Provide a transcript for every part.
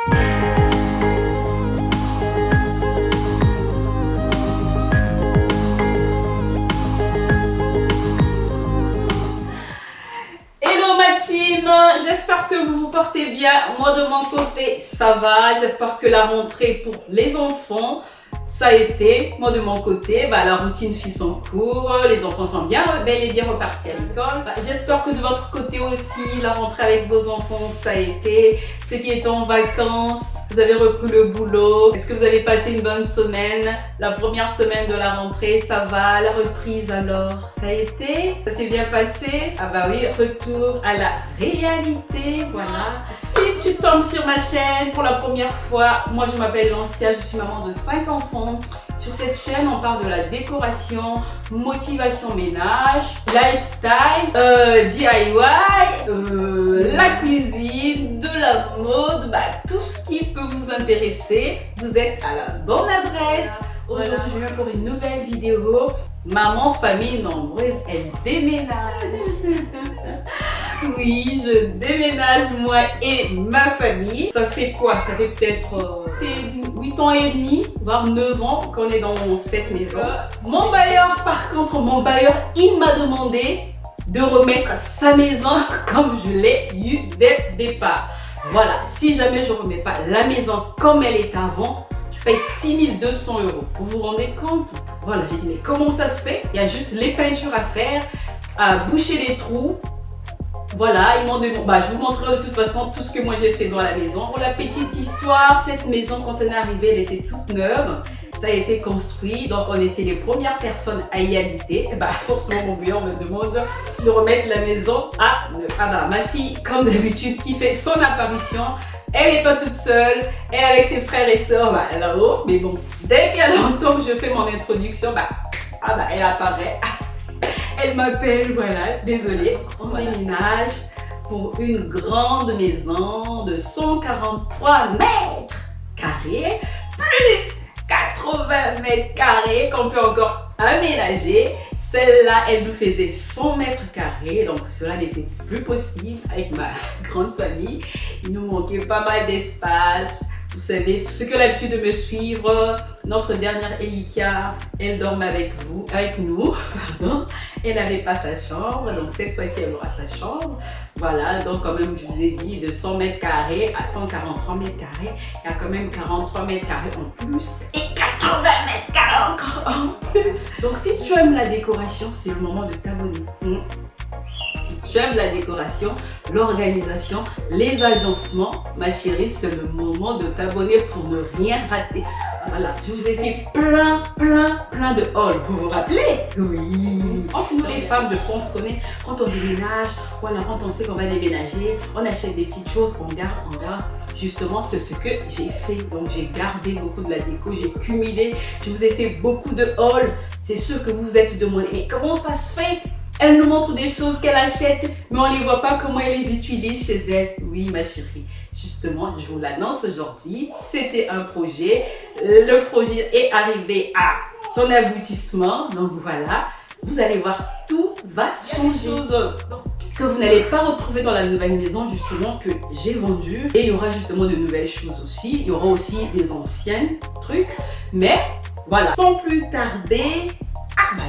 Hello ma team, j'espère que vous vous portez bien. Moi de mon côté ça va, j'espère que la rentrée pour les enfants ça a été. Moi de mon côté, la routine suit son cours, les enfants sont bien bel et bien repartis à l'école. J'espère que de votre côté aussi, la rentrée avec vos enfants ça a été. Ceux qui étaient en vacances, vous avez repris le boulot. Est-ce que vous avez passé une bonne semaine? La première semaine de la rentrée, ça va? La reprise alors, ça a été? Ça s'est bien passé? Ah bah oui, retour à la réalité, voilà. Si tu tombes sur ma chaîne pour la première fois, moi je m'appelle Lancia, je suis maman de 5 enfants. Sur cette chaîne, on parle de la décoration, motivation ménage, lifestyle, DIY, la cuisine, de la mode, tout ce qui peut vous intéresser. Vous êtes à la bonne adresse. Aujourd'hui, je viens pour une nouvelle vidéo. Maman, famille nombreuse, elle déménage. Oui, je déménage moi et ma famille. Ça fait quoi? Ça fait peut-être 8 ans et demi, voire 9 ans qu'on est dans cette maison. Mon bailleur, par contre, il m'a demandé de remettre sa maison comme je l'ai eu dès le départ. Voilà, si jamais je ne remets pas la maison comme elle est avant, je paye 6 200 €. Vous vous rendez compte? Voilà, j'ai dit, mais comment ça se fait? Il y a juste les peintures à faire, à boucher les trous. Voilà, ils m'ont demandé, je vous montrerai de toute façon tout ce que moi j'ai fait dans la maison. Pour la petite histoire, cette maison quand elle est arrivée, elle était toute neuve. Ça a été construit, donc on était les premières personnes à y habiter. Forcément mon bureau me demande de remettre la maison à neuf. Ma fille, comme d'habitude, qui fait son apparition. Elle n'est pas toute seule, elle est avec ses frères et sœurs là-haut. Mais bon, dès qu'elle entend que je fais mon introduction, elle apparaît. Elle m'appelle, voilà, désolée. On déménage pour une grande maison de 143 mètres carrés, plus 80 mètres carrés qu'on peut encore aménager. Celle-là, elle nous faisait 100 mètres carrés, donc cela n'était plus possible avec ma grande famille. Il nous manquait pas mal d'espace. Vous savez, ceux qui ont l'habitude de me suivre, notre dernière Elikia, elle dormait avec nous, pardon. Elle n'avait pas sa chambre, donc cette fois-ci, elle aura sa chambre. Voilà, donc quand même, je vous ai dit, de 100 mètres carrés à 143 mètres carrés, il y a quand même 43 mètres carrés en plus et 80 mètres carrés encore en plus. Donc si tu aimes la décoration, c'est le moment de t'abonner. Si tu aimes la décoration, l'organisation, les agencements, ma chérie, c'est le moment de t'abonner pour ne rien rater. Voilà, je vous ai fait plein de hauls. Vous vous rappelez? Oui. Entre nous les femmes, de France, on se connaît. Quand on déménage, voilà, quand on sait qu'on va déménager, on achète des petites choses, on garde. Justement, c'est ce que j'ai fait. Donc, j'ai gardé beaucoup de la déco, j'ai cumulé. Je vous ai fait beaucoup de hauls. C'est sûr que vous vous êtes demandé, mais comment ça se fait? Elle nous montre des choses qu'elle achète, mais on ne les voit pas comment elle les utilise chez elle. Oui, ma chérie, justement, je vous l'annonce aujourd'hui. C'était un projet. Le projet est arrivé à son aboutissement. Donc voilà, vous allez voir, tout va changer. Que vous n'allez pas retrouver dans la nouvelle maison, justement, que j'ai vendue. Et il y aura justement de nouvelles choses aussi. Il y aura aussi des anciens trucs. Mais voilà, sans plus tarder,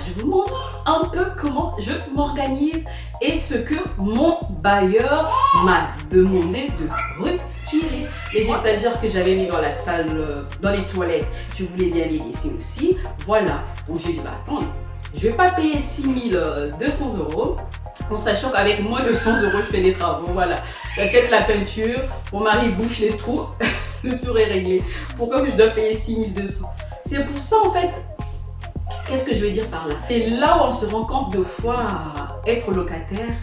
je vous montre un peu comment je m'organise et ce que mon bailleur m'a demandé de retirer. Les étagères que j'avais mis dans la salle, dans les toilettes, je voulais bien les laisser aussi. Voilà, donc j'ai dit, attends, je vais pas payer 6 200 €, en sachant qu'avec moins de 100 € je fais les travaux. Voilà, j'achète la peinture, mon mari bouche les trous, le tour est réglé. Pourquoi je dois payer 6 200 €? C'est pour ça en fait. Qu'est-ce que je veux dire par là? C'est là où on se rend compte de fois être locataire,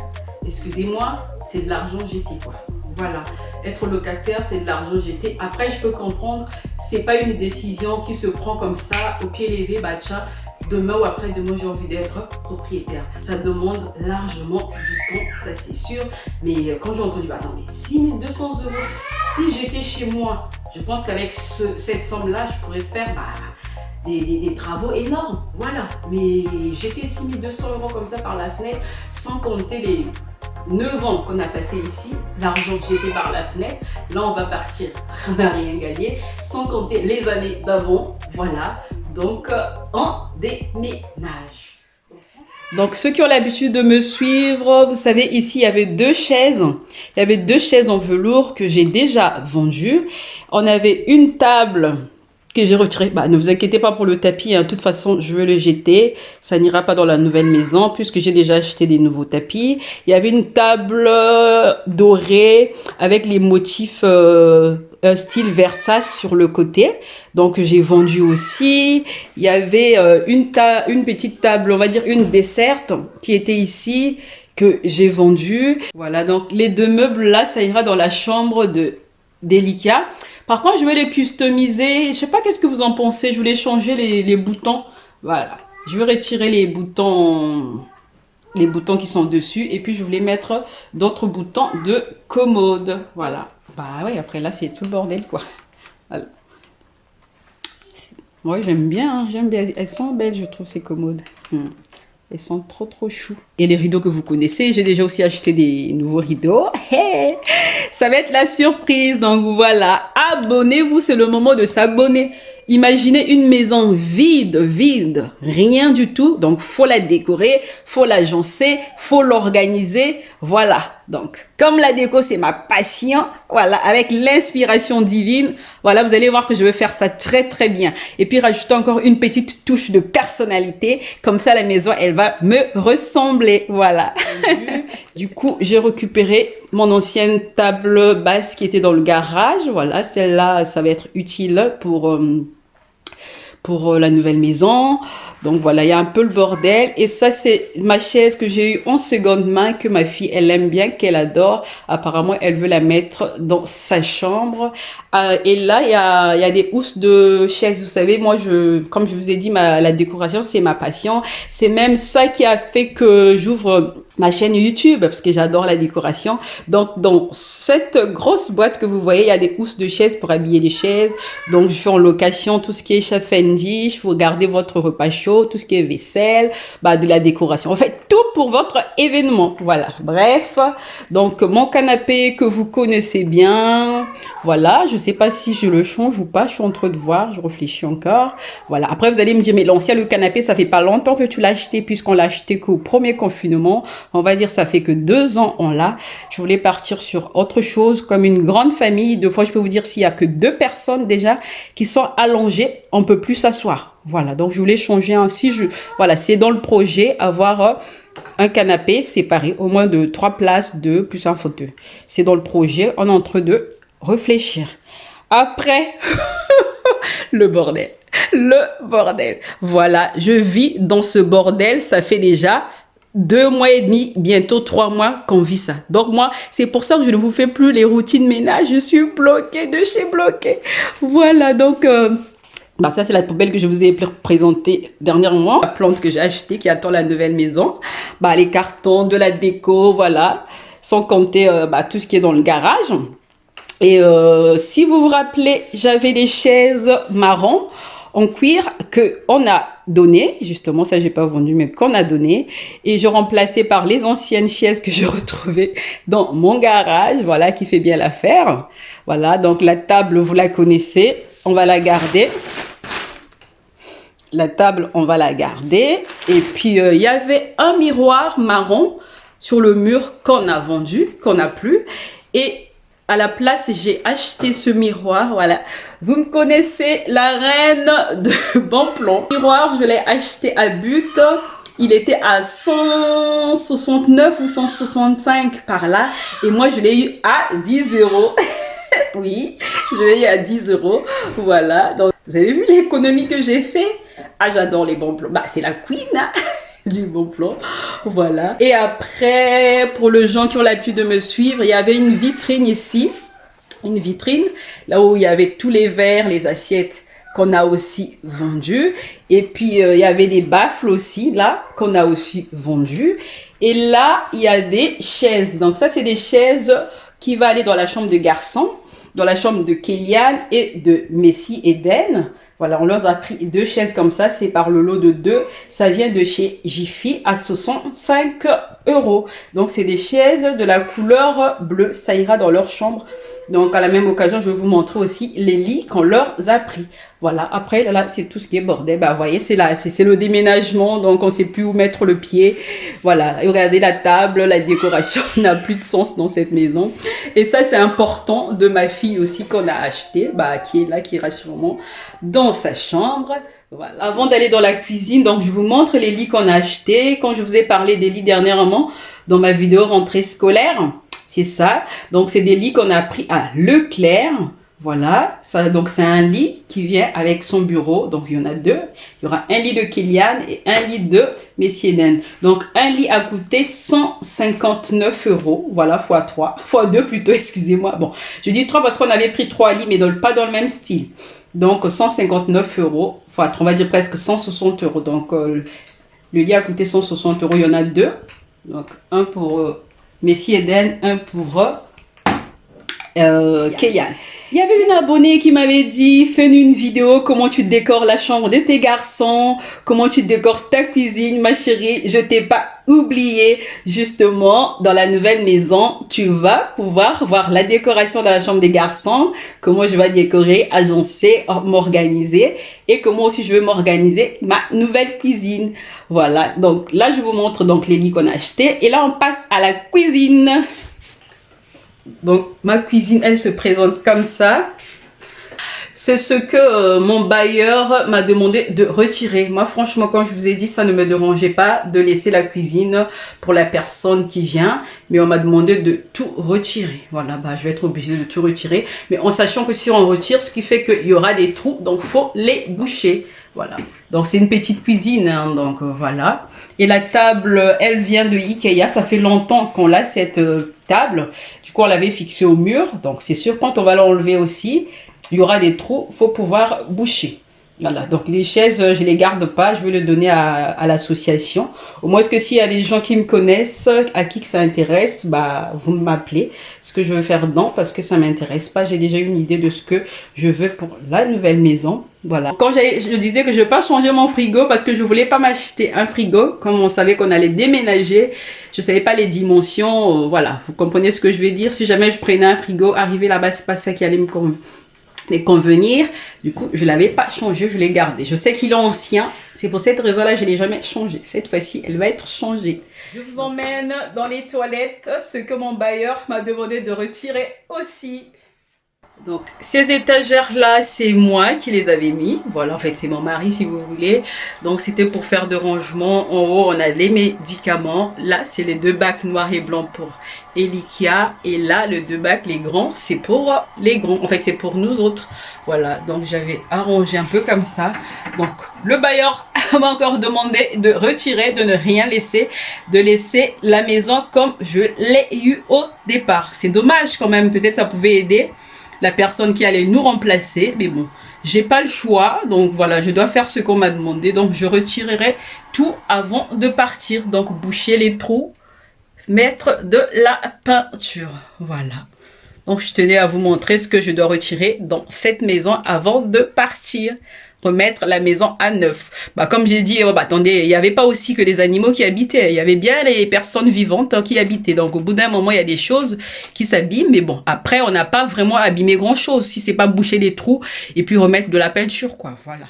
excusez-moi, c'est de l'argent jeté quoi. Voilà, être locataire, c'est de l'argent jeté. Après, je peux comprendre, c'est pas une décision qui se prend comme ça, au pied levé, tiens, demain ou après-demain, j'ai envie d'être propriétaire. Ça demande largement du temps, ça c'est sûr. Mais quand j'ai entendu, attends, mais 6 200 €, si j'étais chez moi, je pense qu'avec cette somme-là, je pourrais faire des travaux énormes, voilà. Mais jeter 6 200 € comme ça par la fenêtre, sans compter 9 ans qu'on a passé ici, l'argent jeté par la fenêtre. Là, on va partir, on n'a rien gagné, sans compter les années d'avant. Voilà, donc on déménage. Donc, ceux qui ont l'habitude de me suivre, vous savez, ici, il y avait 2 chaises. Il y avait 2 chaises en velours que j'ai déjà vendues. On avait une table que j'ai retirée. Bah, ne vous inquiétez pas pour le tapis, hein. De toute façon, je veux le jeter. Ça n'ira pas dans la nouvelle maison puisque j'ai déjà acheté des nouveaux tapis. Il y avait une table dorée avec les motifs style Versace sur le côté. Donc, j'ai vendu aussi. Il y avait une petite table, on va dire une desserte qui était ici que j'ai vendue. Voilà, donc les 2 meubles là, ça ira dans la chambre d'Elika. Par contre, je vais les customiser. Je sais pas qu'est-ce que vous en pensez. Je voulais changer les boutons. Voilà. Je vais retirer les boutons qui sont dessus. Et puis, je voulais mettre d'autres boutons de commode. Voilà. Bah oui, après là, c'est tout le bordel, quoi. Voilà. Oui, j'aime bien. Hein, j'aime bien. Elles sont belles, je trouve, ces commodes. Elles sont trop chou. Et les rideaux que vous connaissez, j'ai déjà aussi acheté des nouveaux rideaux. Hey, ça va être la surprise. Donc voilà, abonnez-vous, c'est le moment de s'abonner. Imaginez une maison vide, rien du tout. Donc, faut la décorer, faut l'agencer, faut l'organiser. Voilà. Donc, comme la déco, c'est ma passion. Voilà. Avec l'inspiration divine. Voilà. Vous allez voir que je vais faire ça très bien. Et puis, rajouter encore une petite touche de personnalité. Comme ça, la maison, elle va me ressembler. Voilà. Du coup, j'ai récupéré mon ancienne table basse qui était dans le garage. Voilà. Celle-là, ça va être utile pour la nouvelle maison. Donc voilà, il y a un peu le bordel. Et ça, c'est ma chaise que j'ai eue en seconde main, que ma fille, elle aime bien, qu'elle adore. Apparemment, elle veut la mettre dans sa chambre. Et là, il y a des housses de chaises. Vous savez, moi, comme je vous ai dit, la décoration, c'est ma passion. C'est même ça qui a fait que j'ouvre ma chaîne YouTube, parce que j'adore la décoration. Donc, dans cette grosse boîte que vous voyez, il y a des housses de chaises pour habiller les chaises. Donc, je fais en location tout ce qui est chafendi. Je faut garder votre repas chaud, tout ce qui est vaisselle, de la décoration. En fait, tout pour votre événement. Voilà. Bref. Donc, mon canapé que vous connaissez bien. Voilà. Je sais pas si je le change ou pas. Je suis en train de voir. Je réfléchis encore. Voilà. Après, vous allez me dire, mais l'ancien, le canapé, ça fait pas longtemps que tu l'as acheté, puisqu'on l'a acheté qu'au premier confinement. On va dire, ça fait que 2 ans on l'a. Je voulais partir sur autre chose, comme une grande famille. 2 fois, je peux vous dire, s'il y a que 2 personnes déjà qui sont allongées, on peut plus s'asseoir. Voilà. Donc, je voulais changer ainsi. Voilà. C'est dans le projet, avoir un canapé séparé, au moins de 3 places, 2 plus un fauteuil. C'est dans le projet. On est en train de réfléchir. Après, le bordel. Voilà. Je vis dans ce bordel. Ça fait déjà 2 mois et demi, bientôt 3 mois qu'on vit ça. Donc moi, c'est pour ça que je ne vous fais plus les routines ménage. Je suis bloquée de chez bloquée. Voilà, donc ça c'est la poubelle que je vous ai présentée dernièrement. La plante que j'ai achetée qui attend la nouvelle maison. Les cartons, de la déco, voilà. Sans compter tout ce qui est dans le garage. Et si vous vous rappelez, j'avais des chaises marron en cuir que on a donné, justement, ça j'ai pas vendu, mais qu'on a donné, et je remplaçais par les anciennes chaises que je retrouvais dans mon garage, voilà, qui fait bien l'affaire. Voilà, donc la table, vous la connaissez, on va la garder. La table, on va la garder. Et puis, il y avait un miroir marron sur le mur qu'on a vendu, qu'on n'a plus. Et à la place, j'ai acheté ce miroir, voilà. Vous me connaissez, la reine de Bonplomb. Le miroir, je l'ai acheté à But. Il était à 169 ou 165 par là. Et moi, je l'ai eu à 10 euros. Oui, je l'ai eu à 10 euros. Voilà. Donc, vous avez vu l'économie que j'ai fait? J'adore les Bonplombs. C'est la queen, hein, du Bonplomb. Voilà. Et après, pour les gens qui ont l'habitude de me suivre, il y avait une vitrine ici. Une vitrine, là où il y avait tous les verres, les assiettes qu'on a aussi vendus. Et puis, il y avait des baffles aussi, là, qu'on a aussi vendus. Et là, il y a des chaises. Donc, ça, c'est des chaises qui vont aller dans la chambre de garçon, dans la chambre de Kéliane et de Messi Eden. Voilà, on leur a pris 2 chaises comme ça, c'est par le lot de 2. Ça vient de chez Jiffy à 65 €. Donc, c'est des chaises de la couleur bleue. Ça ira dans leur chambre. Donc, à la même occasion, je vais vous montrer aussi les lits qu'on leur a pris. Voilà, après, là, c'est tout ce qui est bordel. Bah, vous voyez, c'est là, c'est le déménagement. Donc, on ne sait plus où mettre le pied. Voilà, et regardez la table, la décoration n'a plus de sens dans cette maison. Et ça, c'est important de ma fille aussi qu'on a acheté, bah, qui est là, qui ira sûrement dans sa chambre. Voilà. Avant d'aller dans la cuisine, donc je vous montre les lits qu'on a achetés. Quand je vous ai parlé des lits dernièrement dans ma vidéo rentrée scolaire, c'est ça. Donc c'est des lits qu'on a pris à Leclerc. Voilà, ça, donc c'est un lit qui vient avec son bureau, donc il y en a 2. Il y aura un lit de Kélian et un lit de Messieden. Donc un lit a coûté 159 €, voilà, fois 3, fois 2 plutôt, excusez-moi. Bon, je dis 3 parce qu'on avait pris 3 lits, mais pas dans le même style. Donc 159 € fois 3, on va dire presque 160 €. Donc le lit a coûté 160 €, il y en a 2. Donc un pour Messieden, un pour Kélian. Il y avait une abonnée qui m'avait dit, fais-nous une vidéo, comment tu décores la chambre de tes garçons, comment tu décores ta cuisine, ma chérie. Je t'ai pas oublié. Justement, dans la nouvelle maison, tu vas pouvoir voir la décoration dans la chambre des garçons, comment je vais décorer, agencer, m'organiser et comment aussi je vais m'organiser ma nouvelle cuisine. Voilà. Donc là, je vous montre donc les lits qu'on a achetés et là, on passe à la cuisine. Donc, ma cuisine, elle se présente comme ça. C'est ce que mon bailleur m'a demandé de retirer. Moi, franchement, comme je vous ai dit, ça ne me dérangeait pas de laisser la cuisine pour la personne qui vient. Mais on m'a demandé de tout retirer. Voilà, bah, je vais être obligée de tout retirer. Mais en sachant que si on retire, ce qui fait qu'il y aura des trous, donc faut les boucher. Voilà. Donc, c'est une petite cuisine, hein, donc voilà. Et la table, elle vient de Ikea. Ça fait longtemps qu'on l'a, cette table. Du coup, on l'avait fixée au mur. Donc, c'est sûr, quand on va l'enlever aussi, il y aura des trous, il faut pouvoir boucher. Voilà, donc les chaises, je les garde pas, je vais les donner à l'association. Au moins, que s'il y a des gens qui me connaissent, à qui que ça intéresse, bah, vous m'appelez. Ce que je veux faire dedans, parce que ça m'intéresse pas. J'ai déjà une idée de ce que je veux pour la nouvelle maison. Voilà. Quand je disais que je ne vais pas changer mon frigo parce que je voulais pas m'acheter un frigo, comme on savait qu'on allait déménager, je savais pas les dimensions, voilà. Vous comprenez ce que je veux dire? Si jamais je prenais un frigo, arrivé là-bas, c'est pas ça qui allait me convenir. Du coup, je l'avais pas changé, je l'ai gardé. Je sais qu'il est ancien, c'est pour cette raison-là je l'ai jamais changé. Cette fois-ci, elle va être changée. Je vous emmène dans les toilettes, ce que mon bailleur m'a demandé de retirer aussi. Donc, ces étagères-là, c'est moi qui les avais mis. Voilà, en fait, c'est mon mari, si vous voulez. Donc, c'était pour faire de rangement. En haut, on a les médicaments. Là, c'est les 2 bacs noirs et blancs pour Elikia. Et là, les 2 bacs, les grands, c'est pour les grands. En fait, c'est pour nous autres. Voilà, donc j'avais arrangé un peu comme ça. Donc, le bailleur m'a encore demandé de retirer, de ne rien laisser, de laisser la maison comme je l'ai eu au départ. C'est dommage quand même, peut-être ça pouvait aider la personne qui allait nous remplacer, mais bon, j'ai pas le choix, donc voilà, je dois faire ce qu'on m'a demandé, donc je retirerai tout avant de partir, donc boucher les trous, mettre de la peinture, voilà. Donc je tenais à vous montrer ce que je dois retirer dans cette maison avant de partir. Remettre la maison à neuf. Bah, comme j'ai dit, attendez, il n'y avait pas aussi que les animaux qui habitaient. Il y avait bien les personnes vivantes qui habitaient. Donc, au bout d'un moment, il y a des choses qui s'abîment. Mais bon, après, on n'a pas vraiment abîmé grand-chose. Si c'est pas boucher les trous et puis remettre de la peinture, quoi. Voilà.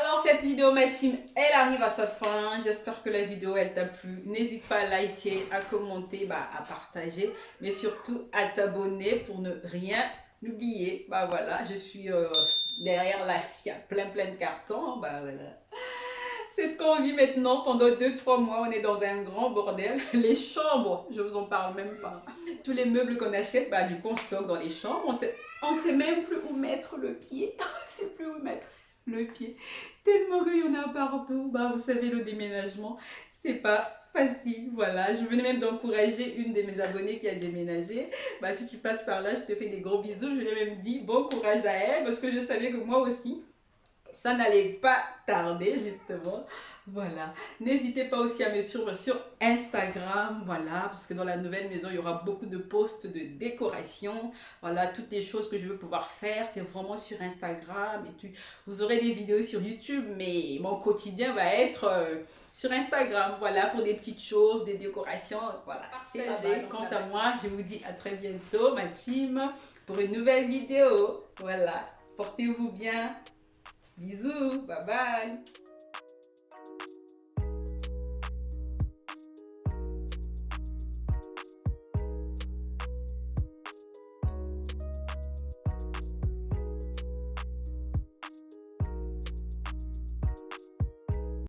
Alors, cette vidéo, ma team, elle arrive à sa fin. J'espère que la vidéo, elle t'a plu. N'hésite pas à liker, à commenter, à partager. Mais surtout, à t'abonner pour ne rien oublier. Bah voilà, je suis... derrière là, il y a plein de cartons. Bah voilà. C'est ce qu'on vit maintenant pendant 2-3 mois. On est dans un grand bordel. Les chambres, je vous en parle même pas. Tous les meubles qu'on achète, bah du coup on stocke dans les chambres. On sait même plus où mettre le pied. On sait plus où mettre le pied. Tellement qu'il y en a partout. Bah vous savez, le déménagement, c'est pas facile. Voilà, je venais même d'encourager une de mes abonnées qui a déménagé. Bah si tu passes par là, je te fais des gros bisous. Je lui ai même dit bon courage à elle parce que je savais que moi aussi, ça n'allait pas tarder justement. Voilà. N'hésitez pas aussi à me suivre sur Instagram. Voilà. Parce que dans la nouvelle maison, il y aura beaucoup de posts de décoration. Voilà. Toutes les choses que je veux pouvoir faire, c'est vraiment sur Instagram. Et vous aurez des vidéos sur YouTube. Mais mon quotidien va être sur Instagram. Voilà. Pour des petites choses, des décorations. Voilà. C'est quant à moi, je vous dis à très bientôt, ma team, pour une nouvelle vidéo. Voilà. Portez-vous bien. Bisous. Bye bye.